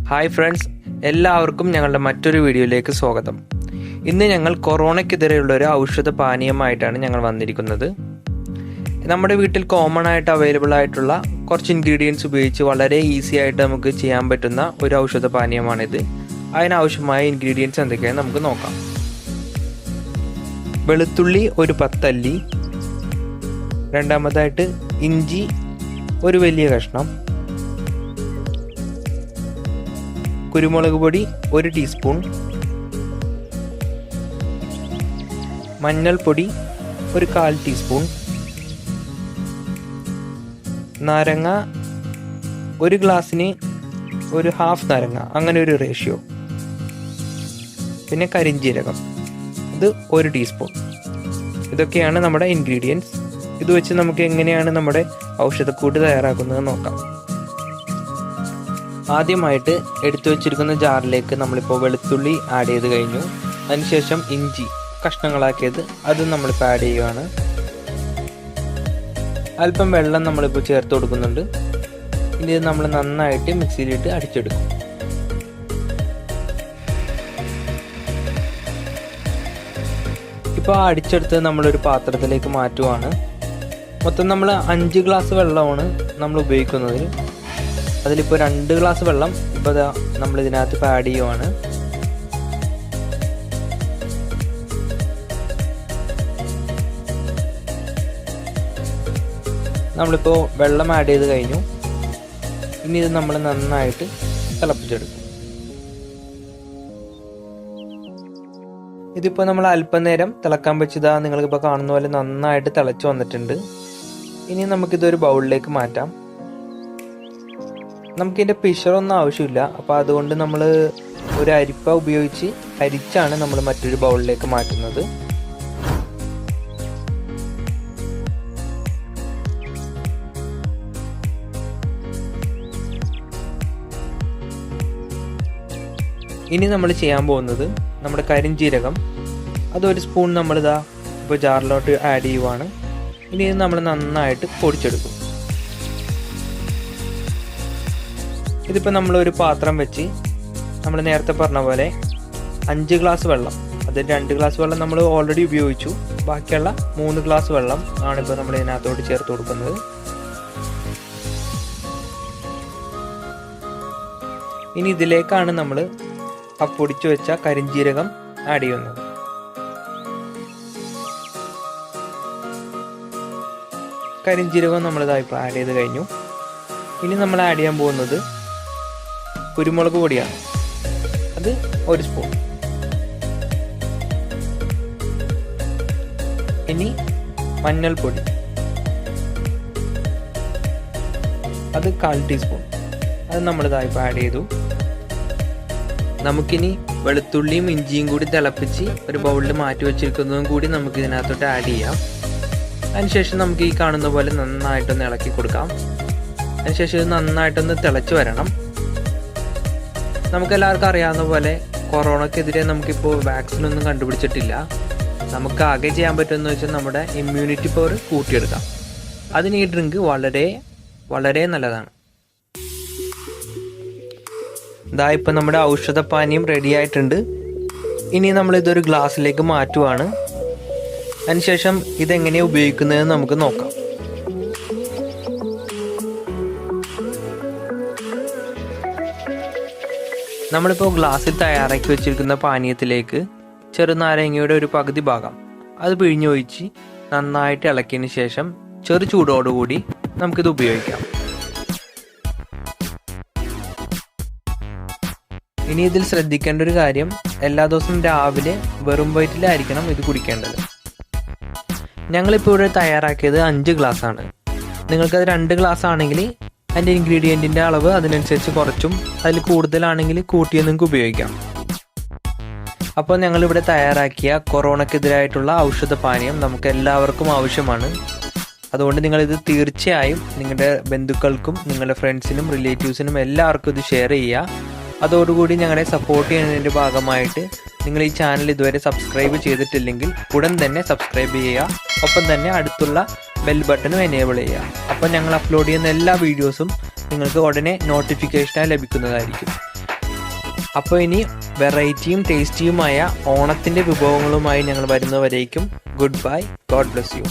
Hi friends, എല്ലാവർക്കും ഞങ്ങളുടെ മറ്റൊരു വീഡിയോയിലേക്ക് സ്വാഗതം. ഇന്ന് ഞങ്ങൾ കൊറോണയ്ക്കെതിരെയുള്ള ഒരു ഔഷധ പാനീയമായിട്ടാണ് ഞങ്ങൾ വന്നിരിക്കുന്നത്. നമ്മുടെ വീട്ടിൽ കോമൺ ആയിട്ട് അവൈലബിൾ ആയിട്ടുള്ള കുറച്ച് ഇൻഗ്രീഡിയൻസ് ഉപയോഗിച്ച് വളരെ ഈസി ആയിട്ട് നമുക്ക് ചെയ്യാൻ പറ്റുന്ന ഒരു ഔഷധ പാനീയമാണിത്. അതിനാവശ്യമായ ഇൻഗ്രീഡിയൻസ് എന്തൊക്കെയാണ് നമുക്ക് നോക്കാം. വെളുത്തുള്ളി ഒരു 10 അല്ലി, രണ്ടാമതായിട്ട് ഇഞ്ചി ഒരു വലിയ കഷ്ണം, കുരുമുളക് പൊടി 1 ടീസ്പൂൺ, മഞ്ഞൾപ്പൊടി ഒരു 1/4 ടീസ്പൂൺ, നാരങ്ങ ഒരു ഗ്ലാസ്സിന് ഒരു ഹാഫ് നാരങ്ങ, അങ്ങനെ ഒരു റേഷ്യോ, പിന്നെ കരിഞ്ജീരകം ഇത് 1 ടീസ്പൂൺ. ഇതൊക്കെയാണ് നമ്മുടെ ഇൻഗ്രീഡിയൻസ്. ഇത് വെച്ച് നമുക്ക് എങ്ങനെയാണ് നമ്മുടെ ഔഷധക്കൂട്ട് തയ്യാറാക്കുന്നത് നോക്കാം. ആദ്യമായിട്ട് എടുത്തു വെച്ചിരിക്കുന്ന ജാറിലേക്ക് നമ്മളിപ്പോൾ വെളുത്തുള്ളി ആഡ് ചെയ്ത് കഴിഞ്ഞു. അതിനുശേഷം ഇഞ്ചി കഷ്ണങ്ങളാക്കിയത് അത് നമ്മളിപ്പോൾ ആഡ് ചെയ്യുകയാണ്. അല്പം വെള്ളം നമ്മളിപ്പോൾ ചേർത്ത് കൊടുക്കുന്നുണ്ട്. ഇനി ഇത് നമ്മൾ നന്നായിട്ട് മിക്സിയിലിട്ട് അടിച്ചെടുക്കും. ഇപ്പോൾ അടിച്ചെടുത്ത് നമ്മളൊരു പാത്രത്തിലേക്ക് മാറ്റുവാണ്. മൊത്തം നമ്മൾ 5 ഗ്ലാസ് വെള്ളമാണ് നമ്മൾ ഉപയോഗിക്കുന്നത്. അതിലിപ്പോൾ 2 ഗ്ലാസ് വെള്ളം ഇപ്പോൾ നമ്മൾ ഇതിനകത്ത് ഇപ്പോൾ ആഡ് ചെയ്യുവാണ്. നമ്മളിപ്പോൾ വെള്ളം ആഡ് ചെയ്ത് കഴിഞ്ഞു. ഇനി ഇത് നമ്മൾ നന്നായിട്ട് തിളപ്പിച്ചെടുക്കും. ഇതിപ്പോൾ നമ്മൾ അല്പനേരം തിളക്കാൻ വെച്ചതാ നിങ്ങൾക്കിപ്പോൾ കാണുന്ന പോലെ നന്നായിട്ട് തിളച്ച് വന്നിട്ടുണ്ട്. ഇനി നമുക്കിതൊരു ബൗളിലേക്ക് മാറ്റാം. നമുക്കിതിൻ്റെ പിഷറൊന്നും ആവശ്യമില്ല. അപ്പോൾ അതുകൊണ്ട് നമ്മൾ ഒരു അരിപ്പ ഉപയോഗിച്ച് അരിച്ചാണ് നമ്മൾ മറ്റൊരു ബൗളിലേക്ക് മാറ്റുന്നത്. ഇനി നമ്മൾ ചെയ്യാൻ പോകുന്നത് നമ്മുടെ കരിഞ്ജീരകം അത് 1 സ്പൂൺ നമ്മളിതാ ഇപ്പോൾ ജാറിലോട്ട് ആഡ് ചെയ്യുവാണ്. ഇനി ഇത് നമ്മൾ നന്നായിട്ട് പൊടിച്ചെടുക്കും. ഇതിപ്പോൾ നമ്മളൊരു പാത്രം വെച്ച് നമ്മൾ നേരത്തെ പറഞ്ഞ പോലെ 5 ഗ്ലാസ് വെള്ളം, അത് 2 ഗ്ലാസ് വെള്ളം നമ്മൾ ഓൾറെഡി ഉപയോഗിച്ചു. ബാക്കിയുള്ള 3 ഗ്ലാസ് വെള്ളം ആണിപ്പോൾ നമ്മൾ ഇതിനകത്തോട്ട് ചേർത്ത് കൊടുക്കുന്നത്. ഇനി ഇതിലേക്കാണ് നമ്മൾ ആ പൊടിച്ചു വെച്ച കരിഞ്ജീരകം ആഡ് ചെയ്യുന്നത്. കരിഞ്ജീരകം നമ്മളിതാ ഇപ്പോൾ ആഡ് ചെയ്ത് കഴിഞ്ഞു. ഇനി നമ്മൾ ആഡ് ചെയ്യാൻ പോകുന്നത് കുരുമുളക് പൊടിയാണ്. അത് 1 സ്പൂൺ. ഇനി മഞ്ഞൾപ്പൊടി അത് 1/4 ടീസ്പൂൺ. അത് നമ്മളിതാ ഇപ്പോൾ ആഡ് ചെയ്തു. നമുക്കിനി വെളുത്തുള്ളിയും ഇഞ്ചിയും കൂടി തിളപ്പിച്ച് ഒരു ബൗളിൽ മാറ്റി വെച്ചിരിക്കുന്നതും കൂടി നമുക്ക് ഇതിനകത്തോട്ട് ആഡ് ചെയ്യാം. അതിനുശേഷം നമുക്ക് ഈ കാണുന്ന പോലെ നന്നായിട്ടൊന്ന് ഇളക്കി കൊടുക്കാം. അതിനുശേഷം ഇത് നന്നായിട്ടൊന്ന് തിളച്ച് വരണം. നമുക്കെല്ലാവർക്കും അറിയാവുന്ന പോലെ കൊറോണയ്ക്കെതിരെ നമുക്കിപ്പോൾ വാക്സിനൊന്നും കണ്ടുപിടിച്ചിട്ടില്ല. നമുക്ക് ആകെ ചെയ്യാൻ പറ്റുമെന്ന് വെച്ചാൽ നമ്മുടെ ഇമ്മ്യൂണിറ്റി പവർ കൂട്ടിയെടുക്കാം. അതിന് ഈ ഡ്രിങ്ക് വളരെ വളരെ നല്ലതാണ്. ഇതാ ഇപ്പം നമ്മുടെ ഔഷധപാനീയം റെഡി ആയിട്ടുണ്ട്. ഇനി നമ്മളിതൊരു ഗ്ലാസ്സിലേക്ക് മാറ്റുവാണ്. അതിനുശേഷം ഇതെങ്ങനെയാണ് ഉപയോഗിക്കുന്നതെന്ന് നമുക്ക് നോക്കാം. നമ്മളിപ്പോൾ ഗ്ലാസ്സിൽ തയ്യാറാക്കി വെച്ചിരിക്കുന്ന പാനീയത്തിലേക്ക് ചെറുനാരങ്ങയുടെ ഒരു പകുതി ഭാഗം അത് പിഴിഞ്ഞൊഴിച്ച് നന്നായിട്ട് ഇളക്കിയതിന് ശേഷം ചെറു ചൂടോടുകൂടി നമുക്കിത് ഉപയോഗിക്കാം. ഇനി ഇതിൽ ശ്രദ്ധിക്കേണ്ട ഒരു കാര്യം, എല്ലാ ദിവസവും രാവിലെ വെറും വയറ്റിലായിരിക്കണം ഇത് കുടിക്കേണ്ടത്. ഞങ്ങളിപ്പോൾ ഇവിടെ തയ്യാറാക്കിയത് 5 ഗ്ലാസ് ആണ്. നിങ്ങൾക്കത് 2 ഗ്ലാസ് ആണെങ്കിൽ അതിൻ്റെ ഇൻഗ്രീഡിയൻറ്റിൻ്റെ അളവ് അതിനനുസരിച്ച് കുറച്ചും അതിൽ കൂടുതലാണെങ്കിൽ കൂട്ടിയും നിങ്ങൾക്ക് ഉപയോഗിക്കാം. അപ്പോൾ ഞങ്ങളിവിടെ തയ്യാറാക്കിയ കൊറോണയ്ക്കെതിരായിട്ടുള്ള ഔഷധപാനീയം നമുക്ക് എല്ലാവർക്കും ആവശ്യമാണ്. അതുകൊണ്ട് നിങ്ങളിത് തീർച്ചയായും നിങ്ങളുടെ ബന്ധുക്കൾക്കും നിങ്ങളുടെ ഫ്രണ്ട്സിനും റിലേറ്റീവ്സിനും എല്ലാവർക്കും ഇത് ഷെയർ ചെയ്യുക. അതോടുകൂടി ഞങ്ങളെ സപ്പോർട്ട് ചെയ്യുന്നതിൻ്റെ ഭാഗമായിട്ട് നിങ്ങൾ ഈ ചാനൽ ഇതുവരെ സബ്സ്ക്രൈബ് ചെയ്തിട്ടില്ലെങ്കിൽ ഉടൻ തന്നെ സബ്സ്ക്രൈബ് ചെയ്യുക. ഒപ്പം തന്നെ അടുത്തുള്ള ബെൽ ബട്ടണും എനേബിൾ ചെയ്യുക. അപ്പോൾ ഞങ്ങൾ അപ്ലോഡ് ചെയ്യുന്ന എല്ലാ വീഡിയോസും നിങ്ങൾക്ക് ഉടനെ നോട്ടിഫിക്കേഷനായി ലഭിക്കുന്നതായിരിക്കും. അപ്പോൾ ഇനി വെറൈറ്റിയും ടേസ്റ്റിയുമായ ഓണത്തിൻ്റെ വിഭവങ്ങളുമായി ഞങ്ങൾ വരുന്നവരേക്കും good bye. God bless U.